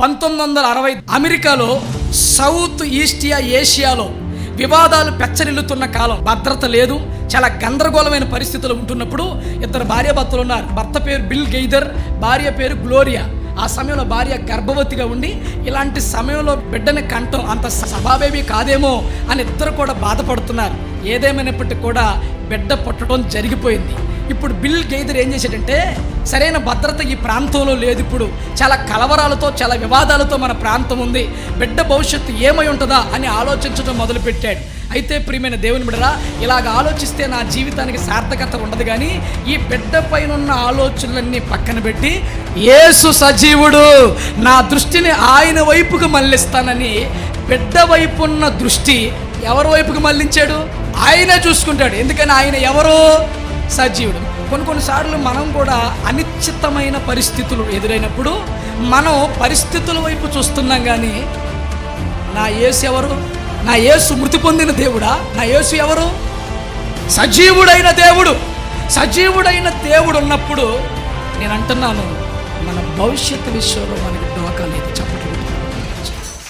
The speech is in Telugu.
1960 అమెరికాలో సౌత్ ఈస్ట్ ఏషియాలో వివాదాలు పెచ్చరిల్లుతున్న కాలం, భద్రత లేదు, చాలా గందరగోళమైన పరిస్థితులు ఉంటున్నప్పుడు ఇద్దరు భార్యాభర్తలు ఉన్నారు. భర్త పేరు బిల్ గెయిదర్, భార్య పేరు గ్లోరియా. ఆ సమయంలో భార్య గర్భవతిగా ఉండి ఇలాంటి సమయంలో బిడ్డని కంటం అంత సభావేమీ కాదేమో అని ఇద్దరు కూడా బాధపడుతున్నారు. ఏదేమైనప్పటికీ కూడా బిడ్డ పుట్టడం జరిగిపోయింది. ఇప్పుడు బిల్ గెయిదర్ ఏం చేశాడంటే, సరైన భద్రత ఈ ప్రాంతంలో లేదు, ఇప్పుడు చాలా కలవరాలతో చాలా వివాదాలతో మన ప్రాంతం ఉంది, బిడ్డ భవిష్యత్తు ఏమై ఉంటుందా అని ఆలోచించడం మొదలుపెట్టాడు. అయితే ప్రియమైన దేవుని బిడ్డరా, ఇలాగ ఆలోచిస్తే నా జీవితానికి సార్థకత ఉండదు, కానీ ఈ బిడ్డ పైన ఉన్న ఆలోచనలన్నీ పక్కన పెట్టి యేసు సజీవుడు, నా దృష్టిని ఆయన వైపుకు మళ్ళిస్తానని బిడ్డ వైపు ఉన్న దృష్టి ఎవరి వైపుకు మళ్ళించాడు? ఆయనే చూసుకుంటాడు. ఎందుకని ఆయన ఎవరు? సజీవుడు. కొన్నిసార్లు మనం కూడా అనిశ్చితమైన పరిస్థితులు ఎదురైనప్పుడు మనం పరిస్థితుల వైపు చూస్తున్నాం, కానీ నా యేసు ఎవరు? నా యేసు మృతి పొందిన దేవుడా? నా యేసు ఎవరు? సజీవుడైన దేవుడు. సజీవుడైన దేవుడు ఉన్నప్పుడు నేను అంటున్నాను, మన భవిష్యత్తు విషయంలో మనకి డోకా లేదు. చెప్పండి.